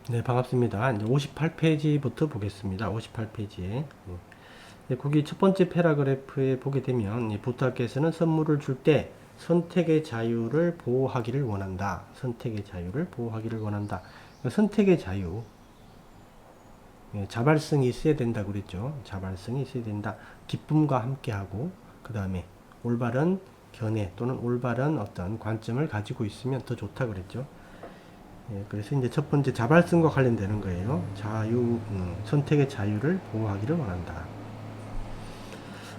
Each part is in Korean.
네, 반갑습니다. 이제 58페이지부터 보겠습니다. 58페이지에. 거기 첫 번째 패러그래프에 보게 되면, 부탁께서는 선물을 줄 때 선택의 자유를 보호하기를 원한다. 선택의 자유를 보호하기를 원한다. 선택의 자유, 자발성이 있어야 된다고 그랬죠. 자발성이 있어야 된다. 기쁨과 함께하고, 그 다음에 올바른 견해 또는 올바른 어떤 관점을 가지고 있으면 더 좋다 그랬죠. 그래서 이제 첫 번째 자발성과 관련되는 거예요. 선택의 자유를 보호하기를 원한다.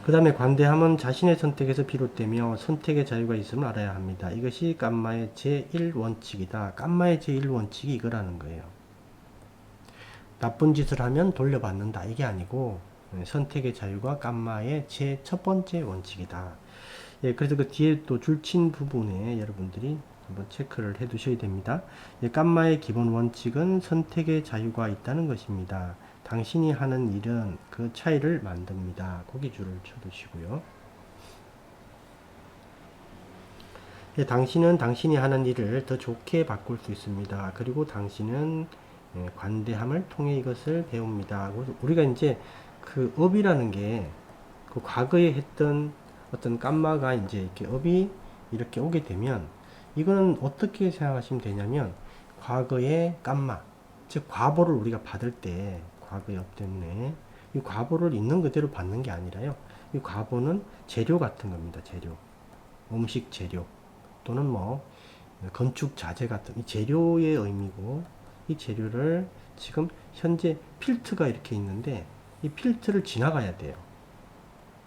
그 다음에 관대함은 자신의 선택에서 비롯되며 선택의 자유가 있음을 알아야 합니다. 이것이 깜마의 제1원칙이다. 깜마의 제1원칙이 이거라는 거예요. 나쁜 짓을 하면 돌려받는다. 이게 아니고 선택의 자유가 깜마의 제 첫 번째 원칙이다. 그래서 그 뒤에 또 줄친 부분에 여러분들이 한번 체크를 해 두셔야 됩니다. 깜마의 기본 원칙은 선택의 자유가 있다는 것입니다. 당신이 하는 일은 그 차이를 만듭니다. 거기 줄을 쳐두시고요. 당신은 당신이 하는 일을 더 좋게 바꿀 수 있습니다. 그리고 당신은 관대함을 통해 이것을 배웁니다. 우리가 이제 그 업이라는 게 그 과거에 했던 어떤 깜마가 이제 이렇게 업이 이렇게 오게 되면 이거는 어떻게 생각하시면 되냐면 과거의 깜마, 즉 과보를 우리가 받을 때 과거의 업 때문에 이 과보를 있는 그대로 받는 게 아니라요. 이 과보는 재료 같은 겁니다. 재료, 음식 재료 또는 뭐 건축 자재 같은 이 재료의 의미고 이 재료를 지금 현재 필트가 이렇게 있는데 이 필트를 지나가야 돼요.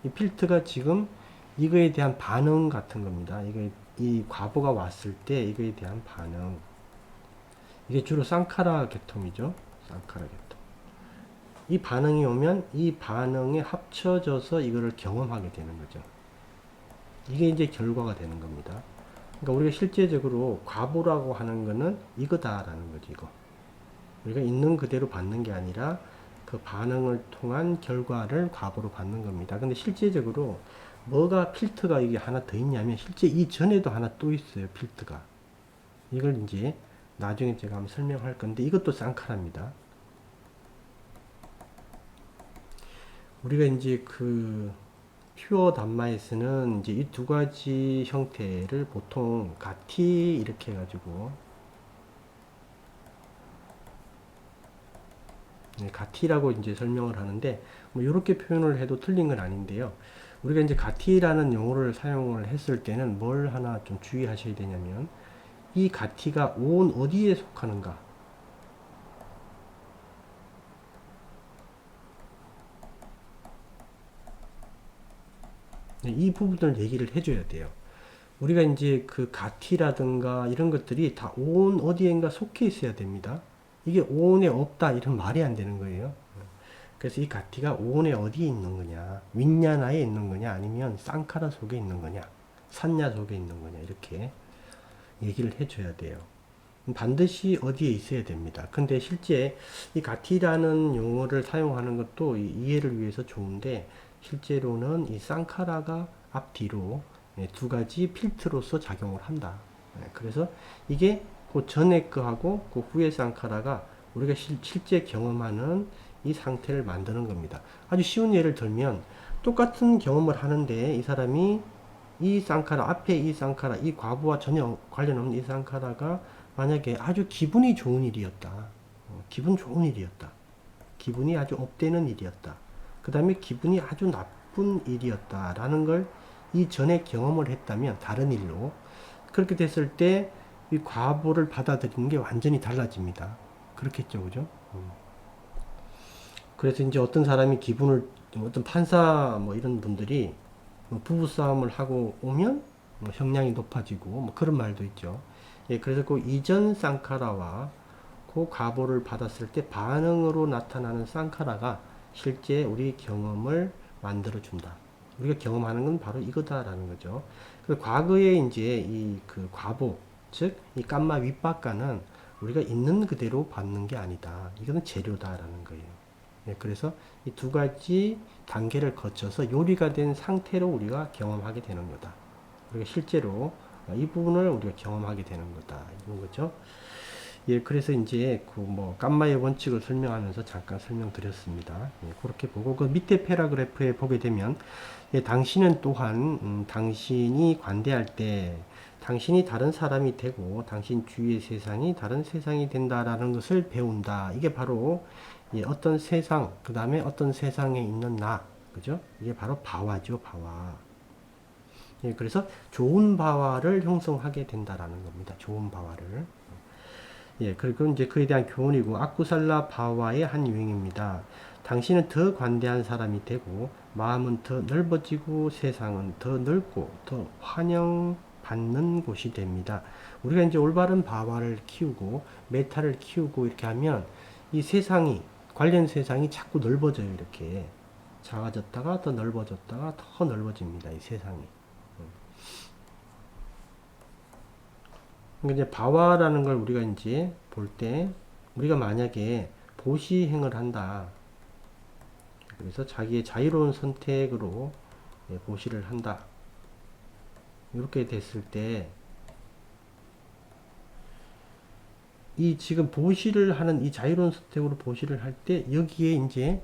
이 필트가 지금 이거에 대한 반응 같은 겁니다. 이 과보가 왔을 때 이거에 대한 반응. 이게 주로 쌍카라 계통이죠. 쌍카라 계통. 이 반응이 오면 이 반응에 합쳐져서 이거를 경험하게 되는 거죠. 이게 이제 결과가 되는 겁니다. 그러니까 우리가 실제적으로 과보라고 하는 거는 이거다라는 거지, 이거. 우리가 있는 그대로 받는 게 아니라 그 반응을 통한 결과를 과보로 받는 겁니다. 근데 실제적으로 뭐가 필터가 이게 하나 더 있냐면 실제 이전에도 하나 또 있어요. 필터가. 이걸 이제 나중에 제가 한번 설명할 건데 이것도 쌍카라입니다. 우리가 이제 그 퓨어 단마에서는 이제 이 두 가지 형태를 보통 가티 이렇게 해가지고 가티라고 이제 설명을 하는데 뭐 이렇게 표현을 해도 틀린 건 아닌데요. 우리가 이제 가티라는 용어를 사용을 했을 때는 뭘 하나 좀 주의하셔야 되냐면 이 가티가 온 어디에 속하는가. 이 부분을 얘기를 해줘야 돼요. 우리가 이제 그 가티라든가 이런 것들이 다 온 어디엔가 속해 있어야 됩니다. 이게 온에 없다 이런 말이 안 되는 거예요. 그래서 이 가티가 온에 어디에 있는 거냐, 윈냐나에 있는 거냐, 아니면 쌍카라 속에 있는 거냐, 산야 속에 있는 거냐 이렇게 얘기를 해줘야 돼요. 반드시 어디에 있어야 됩니다. 근데 실제 이 가티라는 용어를 사용하는 것도 이해를 위해서 좋은데 실제로는 이 쌍카라가 앞뒤로 두 가지 필트로서 작용을 한다. 그래서 이게 그 전에 거하고 그 후의 쌍카라가 우리가 실제 경험하는 이 상태를 만드는 겁니다. 아주 쉬운 예를 들면 똑같은 경험을 하는데 이 사람이 이 쌍카라 앞에 이 쌍카라 이 과부와 전혀 관련 없는 이 쌍카라가 만약에 아주 기분이 좋은 일이었다. 기분 좋은 일이었다. 기분이 아주 업되는 일이었다. 그 다음에 기분이 아주 나쁜 일이었다라는 걸 이전에 경험을 했다면 다른 일로 그렇게 됐을 때 이 과보를 받아들이는 게 완전히 달라집니다. 그렇겠죠, 그죠? 그래서 이제 어떤 사람이 기분을 어떤 판사 뭐 이런 분들이 뭐 부부싸움을 하고 오면 뭐 형량이 높아지고 뭐 그런 말도 있죠. 그래서 그 이전 쌍카라와 그 가보를 받았을 때 반응으로 나타나는 쌍카라가 실제 우리 경험을 만들어 준다. 우리가 경험하는 건 바로 이거다라는 거죠. 그 과거에 이제 이 그 과보, 즉 이 깜마 윗바가는 우리가 있는 그대로 받는 게 아니다. 이거는 재료다라는 거예요. 그래서 이 두 가지 단계를 거쳐서 요리가 된 상태로 우리가 경험하게 되는 거다. 우리가 실제로 이 부분을 우리가 경험하게 되는 거다. 이런 거죠. 예, 그래서 이제 그 뭐 감마의 원칙을 설명하면서 잠깐 설명드렸습니다. 예, 그렇게 보고 그 밑에 패러그래프에 보게 되면 예, 당신은 또한 당신이 관대할 때 당신이 다른 사람이 되고 당신 주위의 세상이 다른 세상이 된다라는 것을 배운다. 이게 바로 예, 어떤 세상, 그 다음에 어떤 세상에 있는 나, 그죠? 이게 바로 바와죠, 바와. 예, 그래서 좋은 바와를 형성하게 된다라는 겁니다. 좋은 바와를. 예, 그리고 이제 그에 대한 교훈이고, 아쿠살라 바와의 한 유행입니다. 당신은 더 관대한 사람이 되고, 마음은 더 넓어지고, 세상은 더 넓고, 더 환영받는 곳이 됩니다. 우리가 이제 올바른 바와를 키우고, 메타를 키우고, 이렇게 하면, 이 세상이, 관련 세상이 자꾸 넓어져요, 이렇게. 작아졌다가 더 넓어졌다가 더 넓어집니다, 이 세상이. 그러니까 이제 바와라는 걸 우리가 이제 볼 때 우리가 만약에 보시행을 한다. 그래서 자기의 자유로운 선택으로 보시를 한다. 이렇게 됐을 때 이 지금 보시를 하는 이 자유로운 선택으로 보시를 할 때 여기에 이제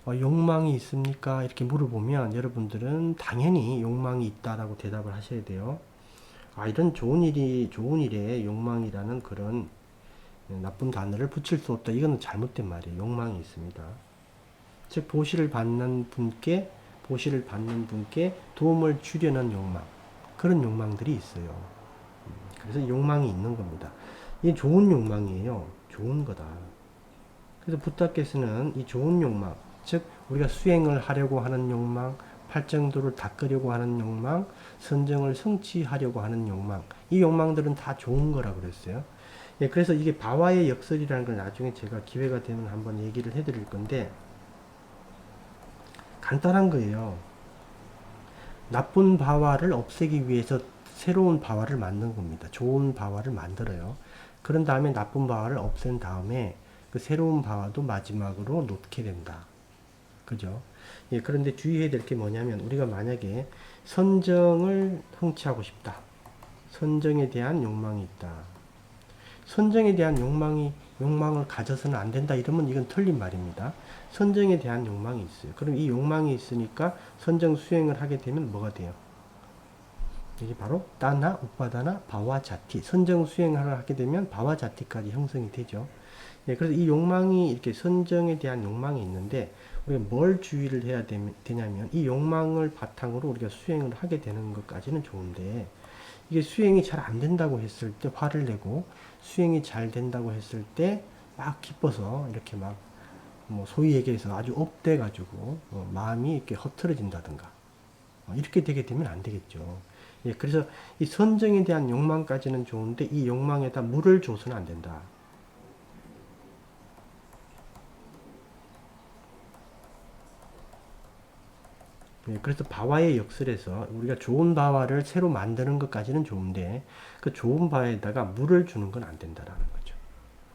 욕망이 있습니까? 이렇게 물어보면 여러분들은 당연히 욕망이 있다라고 대답을 하셔야 돼요. 아, 이런 좋은 일에 욕망이라는 그런 나쁜 단어를 붙일 수 없다. 이거는 잘못된 말이에요. 욕망이 있습니다. 즉, 보시를 받는 분께 도움을 주려는 욕망. 그런 욕망들이 있어요. 그래서 욕망이 있는 겁니다. 이게 좋은 욕망이에요. 좋은 거다. 그래서 부타께서는 이 좋은 욕망, 즉, 우리가 수행을 하려고 하는 욕망, 팔정도를 닦으려고 하는 욕망, 선정을 성취하려고 하는 욕망, 이 욕망들은 다 좋은 거라 그랬어요. 예, 그래서 이게 바와의 역설이라는 걸 나중에 제가 기회가 되면 한번 얘기를 해드릴 건데, 간단한 거예요. 나쁜 바와를 없애기 위해서 새로운 바와를 만든 겁니다. 좋은 바와를 만들어요. 그런 다음에 나쁜 바와를 없앤 다음에 그 새로운 바와도 마지막으로 놓게 된다. 그죠? 예, 그런데 주의해야 될 게 뭐냐면 우리가 만약에 선정을 성취하고 싶다. 선정에 대한 욕망이 있다. 선정에 대한 욕망을 가져서는 안 된다. 이러면 이건 틀린 말입니다. 선정에 대한 욕망이 있어요. 그럼 이 욕망이 있으니까 선정 수행을 하게 되면 뭐가 돼요? 이게 바로 따나, 우파다나, 바와자티. 선정 수행을 하게 되면 바와자티까지 형성이 되죠. 예, 그래서 이 욕망이 이렇게 선정에 대한 욕망이 있는데 우리가 뭘 주의를 해야 되냐면 이 욕망을 바탕으로 우리가 수행을 하게 되는 것까지는 좋은데 이게 수행이 잘 안 된다고 했을 때 화를 내고 수행이 잘 된다고 했을 때 막 기뻐서 이렇게 막 뭐 소위 얘기해서 아주 업돼 가지고 마음이 이렇게 허틀어진다든가 이렇게 되게 되면 안 되겠죠. 예, 그래서 이 선정에 대한 욕망까지는 좋은데 이 욕망에다 물을 줘서는 안 된다. 예, 그래서 바와의 역설에서 우리가 좋은 바와를 새로 만드는 것까지는 좋은데 그 좋은 바에다가 물을 주는 건 안 된다라는 거죠.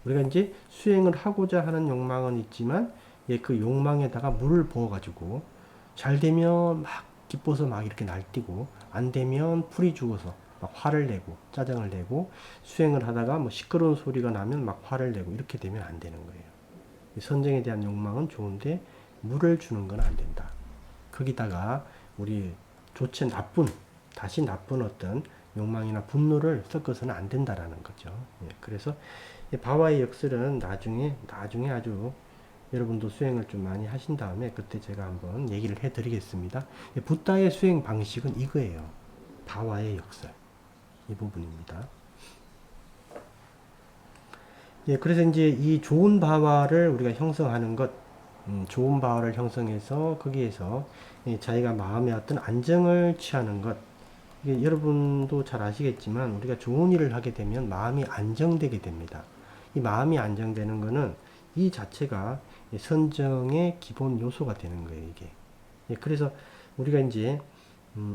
우리가 이제 수행을 하고자 하는 욕망은 있지만 예, 그 욕망에다가 물을 부어가지고 잘 되면 막 기뻐서 막 이렇게 날뛰고 안 되면 풀이 죽어서 막 화를 내고 짜증을 내고 수행을 하다가 뭐 시끄러운 소리가 나면 막 화를 내고 이렇게 되면 안 되는 거예요. 선정에 대한 욕망은 좋은데 물을 주는 건 안 된다. 거기다가 우리 다시 나쁜 어떤 욕망이나 분노를 섞어서는 안 된다라는 거죠. 예, 그래서 바와의 역설은 나중에 아주 여러분도 수행을 좀 많이 하신 다음에 그때 제가 한번 얘기를 해드리겠습니다. 예, 붓다의 수행 방식은 이거예요. 바와의 역설. 이 부분입니다. 예, 그래서 이제 이 좋은 바와를 우리가 형성하는 것, 좋은 바와를 형성해서 거기에서 자기가 마음의 어떤 안정을 취하는 것, 이게 여러분도 잘 아시겠지만 우리가 좋은 일을 하게 되면 마음이 안정되게 됩니다. 이 마음이 안정되는 것은 이 자체가 선정의 기본 요소가 되는 거예요, 이게. 예, 그래서 우리가 이제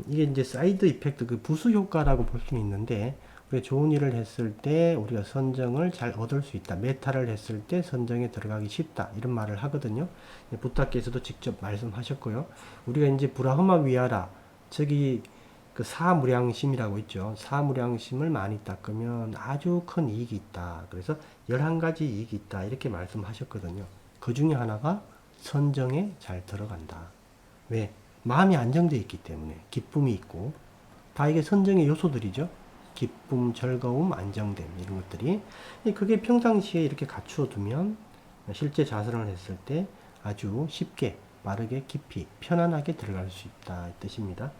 이게 이제 사이드 이펙트, 그 부수 효과라고 볼 수는 있는데 우리가 좋은 일을 했을 때 우리가 선정을 잘 얻을 수 있다. 메타를 했을 때 선정에 들어가기 쉽다. 이런 말을 하거든요. 부타께서도 직접 말씀하셨고요. 우리가 이제 브라흐마 위하라, 저기 그 사무량심이라고 있죠. 사무량심을 많이 닦으면 아주 큰 이익이 있다. 그래서 11가지 이익이 있다. 이렇게 말씀하셨거든요. 그 중에 하나가 선정에 잘 들어간다. 왜? 마음이 안정되어 있기 때문에 기쁨이 있고 다 이게 선정의 요소들이죠. 기쁨, 즐거움, 안정됨 이런 것들이 그게 평상시에 이렇게 갖추어 두면 실제 자선을 했을 때 아주 쉽게 빠르게 깊이 편안하게 들어갈 수 있다 이 뜻입니다.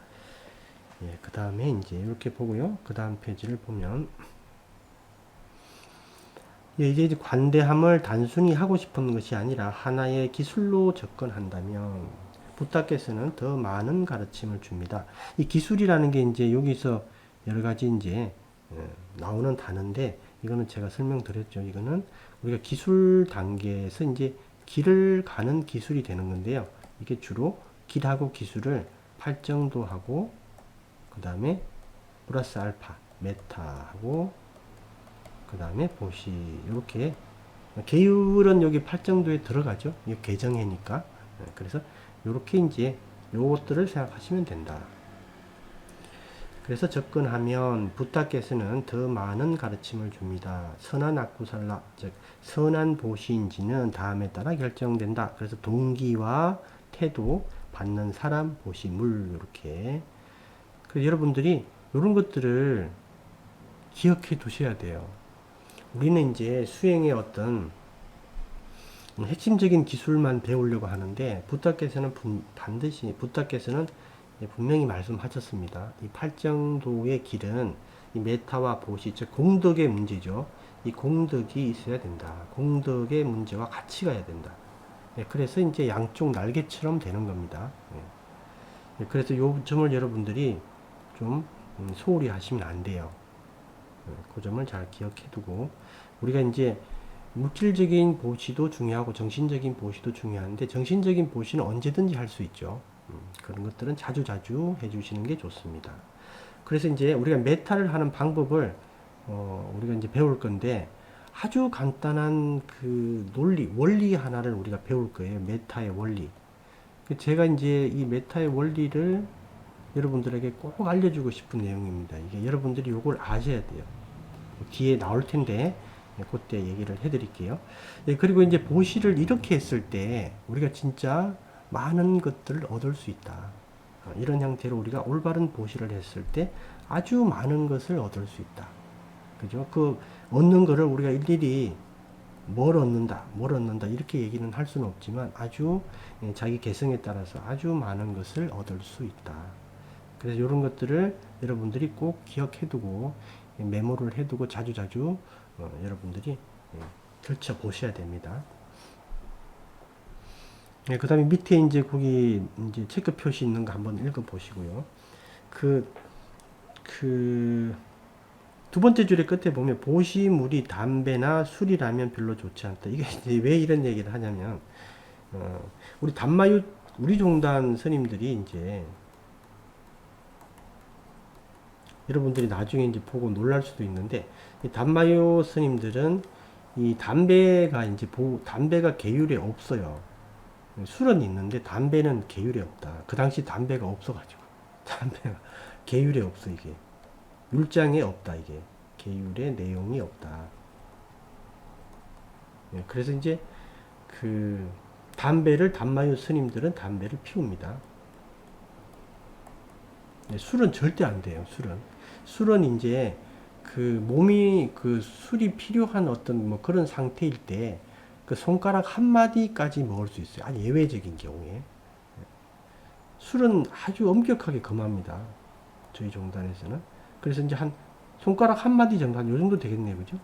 예, 그 다음에 이제 이렇게 보고요. 그 다음 페이지를 보면 예, 이제 관대함을 단순히 하고 싶은 것이 아니라 하나의 기술로 접근한다면 부탁께서는 더 많은 가르침을 줍니다. 이 기술이라는 게 이제 여기서 여러 가지 이제 나오는 단어인데 이거는 제가 설명드렸죠. 이거는 우리가 기술 단계에서 이제 길을 가는 기술이 되는 건데요. 이게 주로 길하고 기술을 팔정도하고 그 다음에 플러스 알파, 메타하고 그 다음에 보시 이렇게 계율은 여기 팔정도에 들어가죠. 이 계정해니까. 그래서 이렇게 이제 요것들을 생각하시면 된다. 그래서 접근하면 부탁께서는 더 많은 가르침을 줍니다. 선한 악구살라, 즉 선한 보시인지는 다음에 따라 결정된다. 그래서 동기와 태도, 받는 사람, 보시, 물 이렇게. 그래서 여러분들이 이런 것들을 기억해 두셔야 돼요. 우리는 이제 수행의 어떤 핵심적인 기술만 배우려고 하는데 부탁께서는 반드시 부탁께서는 분명히 말씀하셨습니다. 이 팔정도의 길은 이 메타와 보시, 즉 공덕의 문제죠. 이 공덕이 있어야 된다. 공덕의 문제와 같이 가야 된다. 예, 그래서 이제 양쪽 날개처럼 되는 겁니다. 예, 그래서 요 점을 여러분들이 좀 소홀히 하시면 안 돼요. 그 점을 잘 기억해 두고 우리가 이제 물질적인 보시도 중요하고 정신적인 보시도 중요한데 정신적인 보시는 언제든지 할 수 있죠. 그런 것들은 자주자주 해주시는 게 좋습니다. 그래서 이제 우리가 메타를 하는 방법을 우리가 이제 배울 건데 아주 간단한 그 원리 하나를 우리가 배울 거예요. 메타의 원리. 제가 이제 이 메타의 원리를 여러분들에게 꼭 알려주고 싶은 내용입니다. 이게 여러분들이 이걸 아셔야 돼요. 뒤에 나올 텐데 그때 얘기를 해드릴게요. 예, 그리고 이제 보시를 이렇게 했을 때 우리가 진짜 많은 것들을 얻을 수 있다. 이런 형태로 우리가 올바른 보시를 했을 때 아주 많은 것을 얻을 수 있다. 그죠? 그 얻는 거를 우리가 일일이 뭘 얻는다 이렇게 얘기는 할 수는 없지만 아주 자기 개성에 따라서 아주 많은 것을 얻을 수 있다. 그래서 이런 것들을 여러분들이 꼭 기억해 두고 메모를 해 두고 자주자주 여러분들이 들춰 보셔야 됩니다. 네, 그 다음에 밑에 이제 거기 이제 체크 표시 있는 거 한번 읽어 보시고요. 두 번째 줄의 끝에 보면 보시물이 담배나 술이라면 별로 좋지 않다. 이게 이제 왜 이런 얘기를 하냐면, 우리 단마유, 우리 종단 스님들이 이제 여러분들이 나중에 이제 보고 놀랄 수도 있는데, 이 단마유 스님들은 이 담배가 이제 담배가 계율에 없어요. 술은 있는데 담배는 계율에 없다. 그 당시 담배가 없어가지고 담배가 계율에 없어 이게 율장에 없다 이게 계율의 내용이 없다. 그래서 이제 그 담배를 단마유 스님들은 담배를 피웁니다. 술은 절대 안 돼요. 술은 이제 그 몸이 그 술이 필요한 어떤 뭐 그런 상태일 때 그 손가락 한 마디까지 먹을 수 있어요. 아주 예외적인 경우에. 술은 아주 엄격하게 금합니다. 저희 종단에서는. 그래서 이제 한 손가락 한 마디 정도, 한 요 정도 되겠네요. 그죠?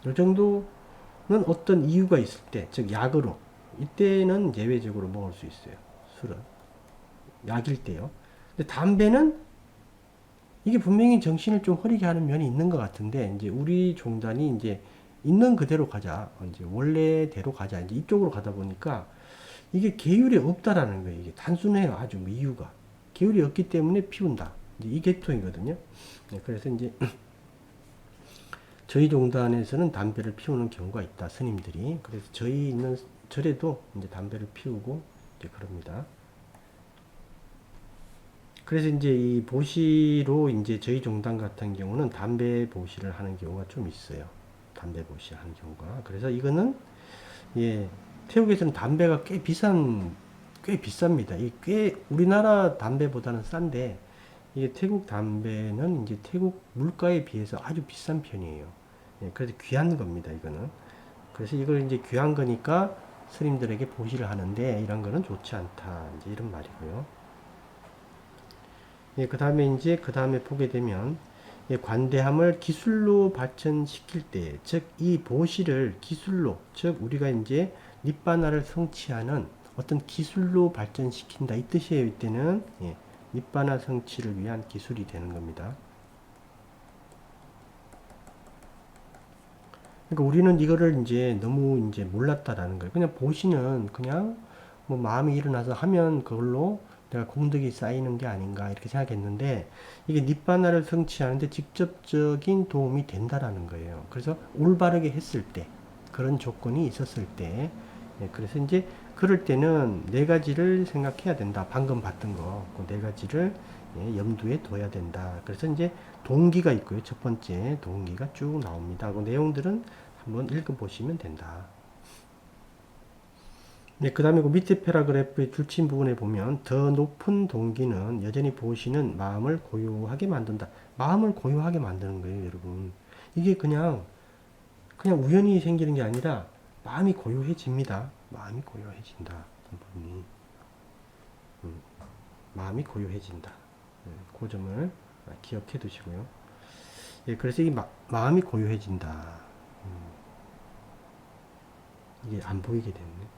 요 정도는 어떤 이유가 있을 때, 즉 약으로. 이때는 예외적으로 먹을 수 있어요. 술은. 약일 때요. 근데 담배는 이게 분명히 정신을 좀 흐리게 하는 면이 있는 것 같은데, 이제 우리 종단이 이제 있는 그대로 가자. 이제 원래대로 가자. 이제 이쪽으로 가다 보니까 이게 계율이 없다라는 거예요. 이게 단순해요. 아주 뭐 이유가. 계율이 없기 때문에 피운다. 이제 이 계통이거든요. 네, 그래서 이제 저희 종단에서는 담배를 피우는 경우가 있다. 스님들이. 그래서 저희 있는 절에도 이제 담배를 피우고 이제 그럽니다. 그래서 이제 이 보시로 이제 저희 종단 같은 경우는 담배 보시를 하는 경우가 좀 있어요. 담배 보시 하는 경우가. 그래서 이거는 예, 태국에서는 담배가 꽤 비쌉니다. 이 꽤 우리나라 담배보다는 싼데 이게 태국 담배는 이제 태국 물가에 비해서 아주 비싼 편이에요. 예, 그래서 귀한 겁니다. 이거는. 그래서 이걸 이제 귀한 거니까 스님들에게 보시를 하는데 이런 거는 좋지 않다. 이제 이런 말이고요. 예, 그 다음에 보게 되면 예, 관대함을 기술로 발전시킬 때, 즉 이 보시를 기술로, 즉 우리가 이제 니빠나를 성취하는 어떤 기술로 발전시킨다 이 뜻이에요. 이때는 예, 니빠나 성취를 위한 기술이 되는 겁니다. 그러니까 우리는 이거를 이제 너무 이제 몰랐다라는 거예요. 그냥 보시는 그냥 뭐 마음이 일어나서 하면 그걸로 내가功德이 쌓이는 게 아닌가 이렇게 생각했는데 이게 니바나를 성취하는데 직접적인 도움이 된다라는 거예요. 그래서 올바르게 했을 때 그런 조건이 있었을 때 예, 그래서 이제 그럴 때는 네 가지를 생각해야 된다. 방금 봤던 거 그 네 가지를 예, 염두에 둬야 된다. 그래서 이제 동기가 있고요. 첫 번째 동기가 쭉 나옵니다. 그 내용들은 한번 읽어보시면 된다. 네, 그 다음에 그 밑에 패러그래프의 줄침 부분에 보면 더 높은 동기는 여전히 보시는 마음을 고요하게 만든다. 마음을 고요하게 만드는 거예요, 여러분. 이게 그냥 우연히 생기는 게 아니라 마음이 고요해집니다. 마음이 고요해진다. 이 부분이. 마음이 고요해진다. 네, 그 점을 기억해 두시고요. 예, 그래서 이 마음이 고요해진다. 이게 안 보이게 됐네.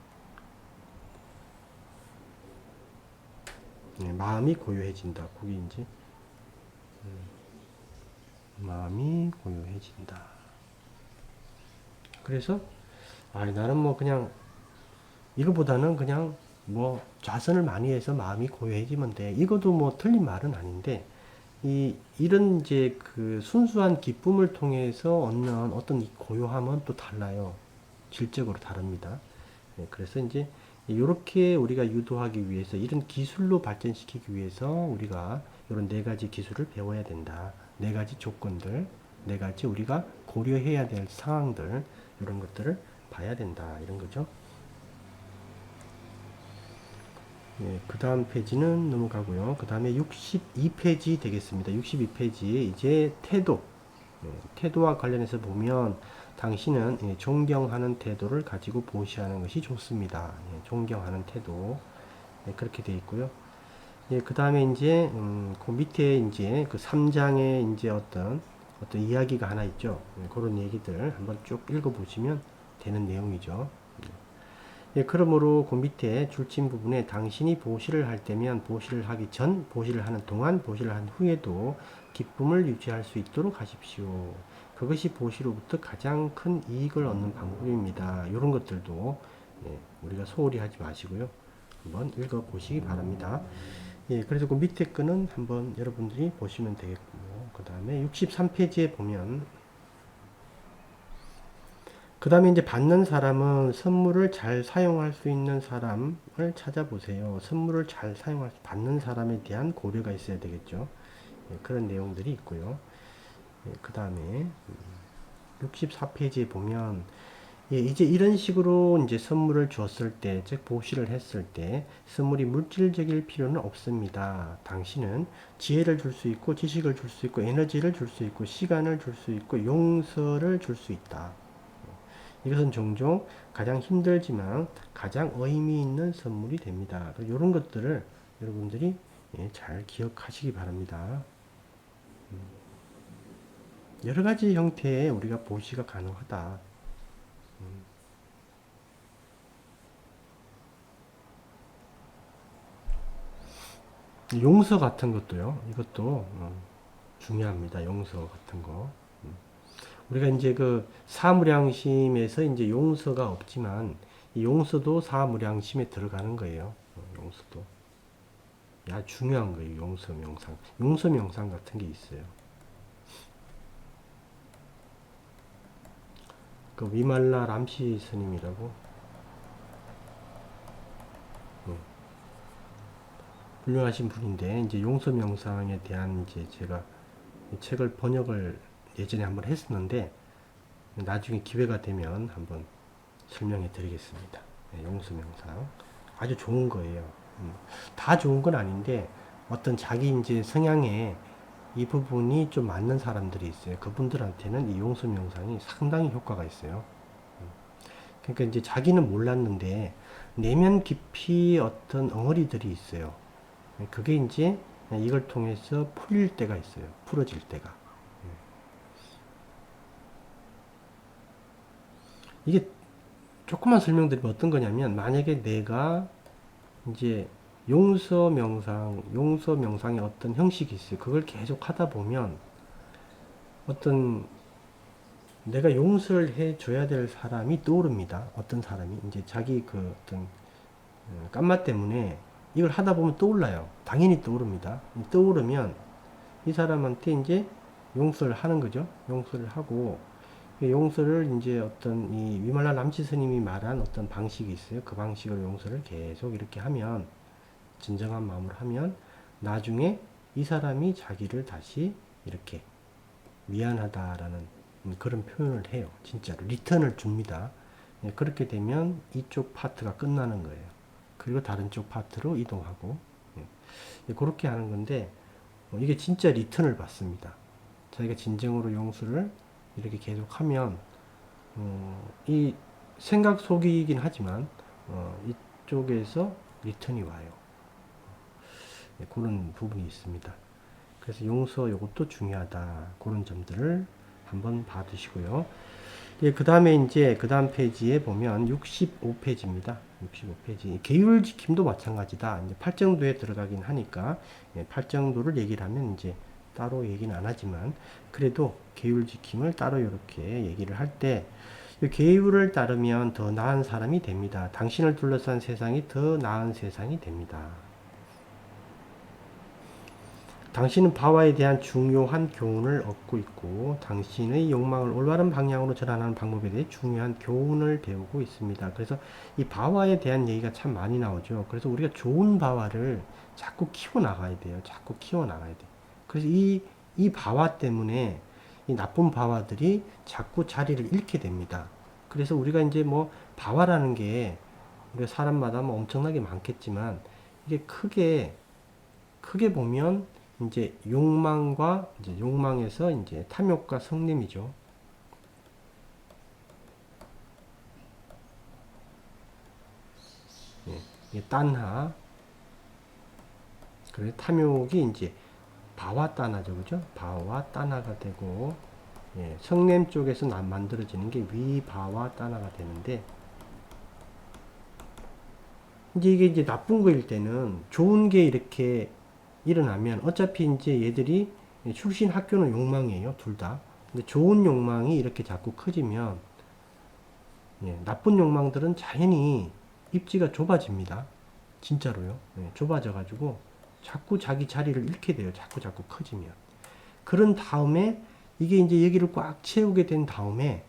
네, 마음이 고요해진다. 그게 이제 마음이 고요해진다. 그래서 나는 뭐 그냥 이거보다는 그냥 뭐 좌선을 많이 해서 마음이 고요해지면 돼. 이것도 뭐 틀린 말은 아닌데 이런 이제 그 순수한 기쁨을 통해서 얻는 어떤 이 고요함은 또 달라요. 질적으로 다릅니다. 네, 그래서 이제 이렇게 우리가 유도하기 위해서 이런 기술로 발전시키기 위해서 우리가 이런 네 가지 기술을 배워야 된다. 네 가지 조건들, 네 가지 우리가 고려해야 될 상황들 이런 것들을 봐야 된다. 이런 거죠. 예, 그 다음 페이지는 넘어가고요. 그 다음에 62페이지 되겠습니다. 62페이지 이제 태도 태도와 관련해서 보면 당신은 존경하는 태도를 가지고 보시하는 것이 좋습니다. 존경하는 태도 그렇게 되어 있고요. 그 다음에 이제 그 밑에 이제 그 3장에 이제 어떤 이야기가 하나 있죠. 그런 얘기들 한번 쭉 읽어보시면 되는 내용이죠. 그러므로 그 밑에 줄침 부분에 당신이 보시를 할 때면 보시를 하기 전, 보시를 하는 동안, 보시를 한 후에도 기쁨을 유지할 수 있도록 하십시오. 그것이 보시로부터 가장 큰 이익을 얻는 방법입니다. 이런 것들도 우리가 소홀히 하지 마시고요. 한번 읽어보시기 바랍니다. 그래서 그 밑에 거는 한번 여러분들이 보시면 되겠고요. 그 다음에 63페이지에 보면 그 다음에 이제 받는 사람은 선물을 잘 사용할 수 있는 사람을 찾아보세요. 선물을 잘 받는 사람에 대한 고려가 있어야 되겠죠. 그런 내용들이 있고요. 그 다음에 64페이지에 보면 이제 이런 식으로 이제 선물을 줬을 때, 즉 보시를 했을 때 선물이 물질적일 필요는 없습니다. 당신은 지혜를 줄 수 있고 지식을 줄 수 있고 에너지를 줄 수 있고 시간을 줄 수 있고 용서를 줄 수 있다. 이것은 종종 가장 힘들지만 가장 의미 있는 선물이 됩니다. 이런 것들을 여러분들이 잘 기억하시기 바랍니다. 여러 가지 형태의 우리가 보시가 가능하다. 용서 같은 것도요. 이것도 중요합니다. 용서 같은 거. 우리가 이제 그 사무량심에서 이제 용서가 없지만 이 용서도 사무량심에 들어가는 거예요. 용서도. 야, 중요한 거예요. 용서 명상. 용서 명상 같은 게 있어요. 그 위말라 람시 스님이라고 훌륭하신 분인데, 이제 용서 명상에 대한 이제 제가 이 책을 번역을 예전에 한번 했었는데, 나중에 기회가 되면 한번 설명해 드리겠습니다. 네, 용서 명상. 아주 좋은 거예요. 다 좋은 건 아닌데, 어떤 자기 이제 성향에 이 부분이 좀 맞는 사람들이 있어요. 그분들한테는 이 용서 명상이 상당히 효과가 있어요. 그러니까 이제 자기는 몰랐는데, 내면 깊이 어떤 엉어리들이 있어요. 그게 이제 이걸 통해서 풀릴 때가 있어요. 풀어질 때가. 이게 조금만 설명드리면 어떤 거냐면, 만약에 내가 이제 용서 명상의 어떤 형식이 있어요. 그걸 계속 하다 보면 어떤 내가 용서를 해줘야 될 사람이 떠오릅니다. 어떤 사람이 이제 자기 그 어떤 깐맛 때문에 이걸 하다 보면 떠올라요. 당연히 떠오릅니다. 떠오르면 이 사람한테 이제 용서를 하는 거죠. 용서를 하고 용서를 이제 어떤 이 위말라 남치 스님이 말한 어떤 방식이 있어요. 그 방식으로 용서를 계속 이렇게 하면 진정한 마음으로 하면 나중에 이 사람이 자기를 다시 이렇게 미안하다라는 그런 표현을 해요. 진짜로 리턴을 줍니다. 그렇게 되면 이쪽 파트가 끝나는 거예요. 그리고 다른 쪽 파트로 이동하고 그렇게 하는 건데 이게 진짜 리턴을 받습니다. 자기가 진정으로 용서를 이렇게 계속하면 이 생각 속이긴 하지만 이쪽에서 리턴이 와요. 그런 부분이 있습니다. 그래서 용서 이것도 중요하다. 그런 점들을 한번 봐두시고요. 예, 그 다음에 이제 그 다음 페이지에 보면 65페이지입니다. 65페이지. 계율 지킴도 마찬가지다. 이제 팔정도에 들어가긴 하니까 팔정도를 얘기를 하면 이제 따로 얘기는 안 하지만 그래도 계율 지킴을 따로 이렇게 얘기를 할 때 계율을 따르면 더 나은 사람이 됩니다. 당신을 둘러싼 세상이 더 나은 세상이 됩니다. 당신은 바와에 대한 중요한 교훈을 얻고 있고 당신의 욕망을 올바른 방향으로 전환하는 방법에 대해 중요한 교훈을 배우고 있습니다. 그래서 이 바와에 대한 얘기가 참 많이 나오죠. 그래서 우리가 좋은 바와를 자꾸 키워나가야 돼요. 자꾸 키워나가야 돼요. 그래서 이 바와 때문에 이 나쁜 바와들이 자꾸 자리를 잃게 됩니다. 그래서 우리가 이제 뭐 바와라는 게 우리가 사람마다 뭐 엄청나게 많겠지만 이게 크게 보면 이제 욕망과 이제 욕망에서 이제 탐욕과 성냄이죠. 예, 딴하. 그래 탐욕이 이제 바와 따나죠, 그죠? 바와 따나가 되고 예, 성냄 쪽에서 만들어지는 게 위바와 따나가 되는데 이제 이게 이제 나쁜 거일 때는 좋은 게 이렇게 일어나면 어차피 이제 얘들이 출신 학교는 욕망이에요. 둘 다. 근데 좋은 욕망이 이렇게 자꾸 커지면 예, 나쁜 욕망들은 자연히 입지가 좁아집니다. 진짜로요. 예, 좁아져 가지고 자꾸 자기 자리를 잃게 돼요. 자꾸 커지면. 그런 다음에 이게 이제 여기를 꽉 채우게 된 다음에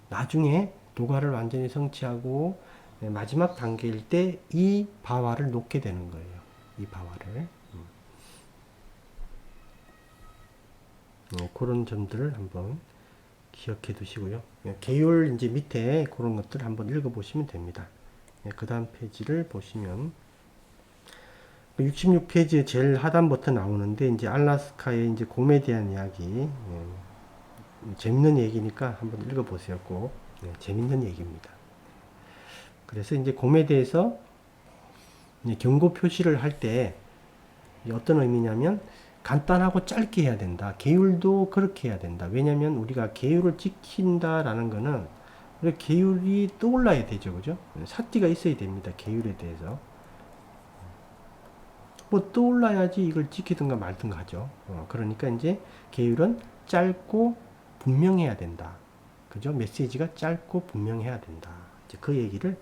나중에 도가를 완전히 성취하고 예, 마지막 단계일 때 이 바와를 놓게 되는 거예요. 이 바와를. 그런 점들을 한번 기억해 두시고요. 계율 이제 밑에 그런 것들 한번 읽어 보시면 됩니다. 그 다음 페이지를 보시면 66페이지에 제일 하단부터 나오는데 이제 알라스카의 이제 곰에 대한 이야기 재밌는 얘기니까 한번 읽어 보세요. 꼭 재밌는 얘기입니다. 그래서 이제 곰에 대해서 경고 표시를 할 때 어떤 의미냐면 간단하고 짧게 해야 된다. 계율도 그렇게 해야 된다. 왜냐면 우리가 계율을 지킨다라는 거는 우리 계율이 떠올라야 되죠. 그죠? 사띠가 있어야 됩니다. 계율에 대해서. 뭐 떠올라야지 이걸 지키든가 말든가 하죠. 그러니까 이제 계율은 짧고 분명해야 된다. 그죠? 메시지가 짧고 분명해야 된다. 이제 그 얘기를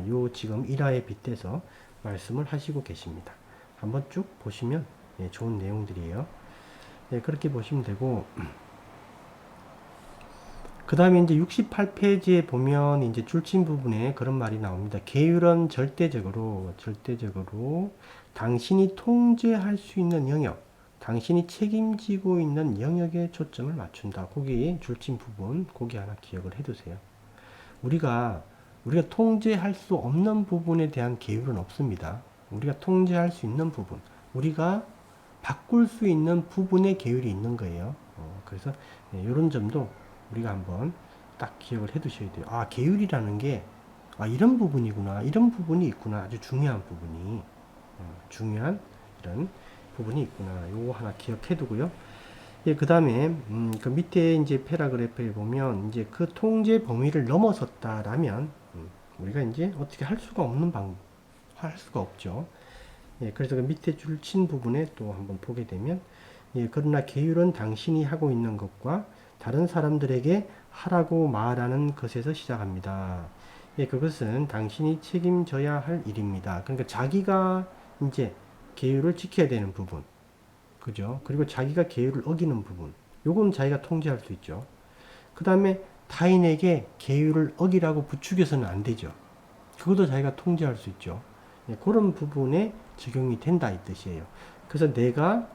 요 지금 1화에 빗대서 말씀을 하시고 계십니다. 한번 쭉 보시면 좋은 내용들이에요. 그렇게 보시면 되고 그 다음에 이제 68페이지에 보면 이제 줄침 부분에 그런 말이 나옵니다. 계율은 절대적으로 당신이 통제할 수 있는 영역, 당신이 책임지고 있는 영역에 초점을 맞춘다. 거기 줄친 부분, 거기 하나 기억을 해두세요. 우리가 통제할 수 없는 부분에 대한 계율은 없습니다. 우리가 통제할 수 있는 부분, 우리가 바꿀 수 있는 부분의 계율이 있는 거예요. 그래서 이런 점도 우리가 한번 딱 기억을 해 두셔야 돼요. 아, 계율이라는 게 이런 부분이구나, 이런 부분이 있구나, 아주 중요한 부분이 중요한 이런 부분이 있구나. 요거 하나 기억해 두고요. 예, 그 다음에 그 밑에 이제 패러그래프에 보면 이제 그 통제 범위를 넘어섰다라면 우리가 이제 어떻게 할 수가 없는 할 수가 없죠. 예, 그래서 그 밑에 줄 친 부분에 또 한번 보게 되면, 예, 그러나 계율은 당신이 하고 있는 것과 다른 사람들에게 하라고 말하는 것에서 시작합니다. 예, 그것은 당신이 책임져야 할 일입니다. 그러니까 자기가 이제 계율을 지켜야 되는 부분, 그죠? 그리고 자기가 계율을 어기는 부분, 요건 자기가 통제할 수 있죠. 그 다음에 타인에게 계율을 어기라고 부추겨서는 안 되죠. 그것도 자기가 통제할 수 있죠. 예, 그런 부분에 적용이 된다 이 뜻이에요. 그래서 내가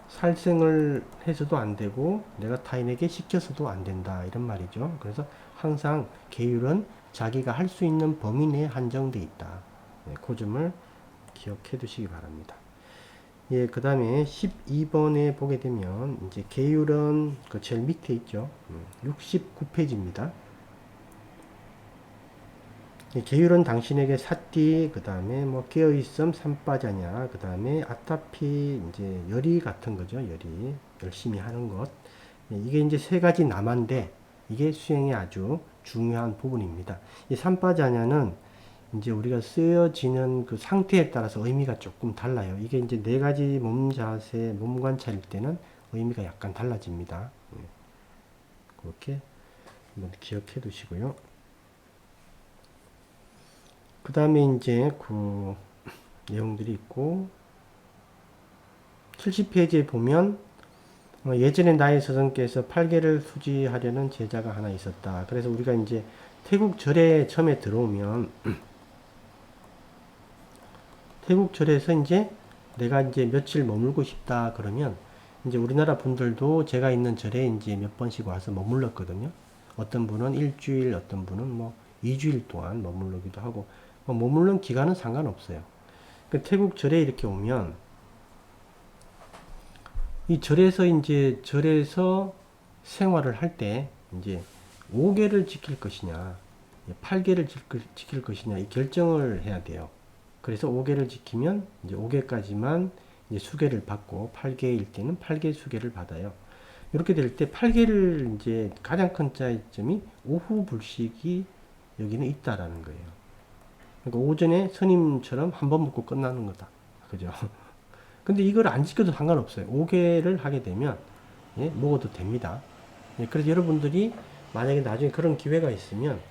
살생을 해서도 안 되고 내가 타인에게 시켜서도 안 된다 이런 말이죠. 그래서 항상 계율은 자기가 할 수 있는 범위 내에 한정돼 있다. 네, 그 점을 기억해 두시기 바랍니다. 예, 그 다음에 12번에 보게 되면 이제 계율은 그 제일 밑에 있죠. 69페이지입니다. 계율은 당신에게 사띠, 그 다음에 뭐 깨어있음, 산빠자냐, 그 다음에 아타피, 이제 열이 같은 거죠. 열이 열심히 하는 것. 이게 이제 세 가지 남한데 이게 수행의 아주 중요한 부분입니다. 이 산빠자냐는 이제 우리가 쓰여지는 그 상태에 따라서 의미가 조금 달라요. 이게 이제 네 가지 몸 자세, 몸 관찰일 때는 의미가 약간 달라집니다. 그렇게 한번 기억해 두시고요. 그 다음에 이제 그 내용들이 있고 70페이지에 보면 예전에 나의 스승께서 팔계를 수지하려는 제자가 하나 있었다. 그래서 우리가 이제 태국 절에 처음에 들어오면 태국 절에서 이제 내가 이제 며칠 머물고 싶다 그러면 이제 우리나라 분들도 제가 있는 절에 이제 몇 번씩 와서 머물렀거든요. 어떤 분은 일주일, 어떤 분은 뭐 2주일 동안 머물르기도 하고 머무는 기간은 상관없어요. 그 태국 절에 이렇게 오면 이 절에서 생활을 할 때 이제 5계를 지킬 것이냐, 8계를 지킬 것이냐 이 결정을 해야 돼요. 그래서 5계를 지키면 이제 5계까지만 이제 수계를 받고 8계일 때는 8계 수계를 받아요. 이렇게 될 때 8계를 이제 가장 큰 차이점이 오후 불식이 여기는 있다라는 거예요. 그러니까 오전에 스님처럼 한 번 먹고 끝나는 거다. 그죠? 근데 이걸 안 지켜도 상관없어요. 5개를 하게 되면, 예, 먹어도 됩니다. 예, 그래서 여러분들이 만약에 나중에 그런 기회가 있으면,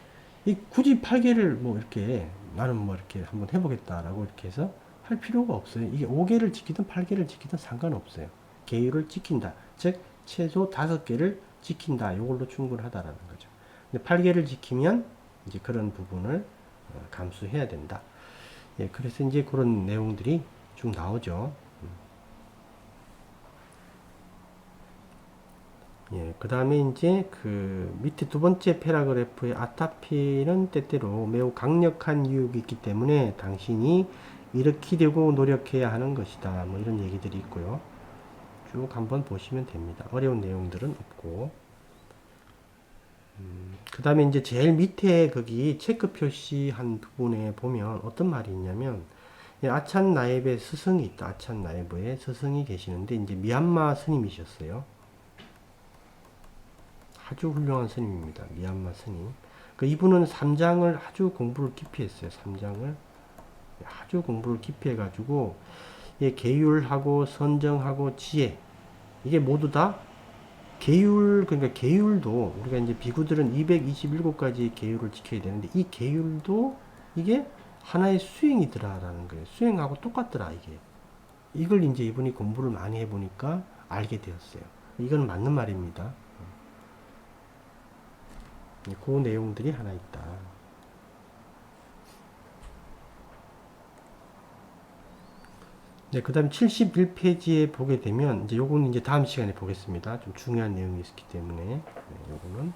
굳이 8개를 뭐 이렇게, 나는 뭐 이렇게 한번 해보겠다라고 이렇게 해서 할 필요가 없어요. 이게 5개를 지키든 8개를 지키든 상관없어요. 계율을 지킨다. 즉, 최소 5개를 지킨다. 이걸로 충분하다라는 거죠. 근데 8개를 지키면, 이제 그런 부분을 감수해야 된다. 예, 그래서 이제 그런 내용들이 쭉 나오죠. 예, 그 다음에 이제 그 밑에 두 번째 패러그래프의 아타피는 때때로 매우 강력한 유혹이 있기 때문에 당신이 일으키려고 노력해야 하는 것이다. 뭐 이런 얘기들이 있고요. 쭉 한번 보시면 됩니다. 어려운 내용들은 없고. 그 다음에 이제 제일 밑에 거기 체크 표시한 부분에 보면 어떤 말이 있냐면, 아찬 나입의 스승이 있다. 아찬 나이브의 스승이 계시는데 이제 미얀마 스님이셨어요. 아주 훌륭한 스님입니다. 미얀마 스님. 그 이분은 삼장을 아주 공부를 깊이 했어요. 삼장을 아주 공부를 깊이 해가지고 계율하고 선정하고 지혜 이게 모두 다 계율, 그러니까 계율도 우리가 이제 비구들은 227가지 계율을 지켜야 되는데 이 계율도 이게 하나의 수행이더라라는 거예요. 수행하고 똑같더라 이게. 이걸 이제 이분이 공부를 많이 해보니까 알게 되었어요. 이건 맞는 말입니다. 그 내용들이 하나 있다. 네, 그 다음에 71페이지에 보게 되면, 이제 요거는 이제 다음 시간에 보겠습니다. 좀 중요한 내용이 있기 때문에. 네, 요거는.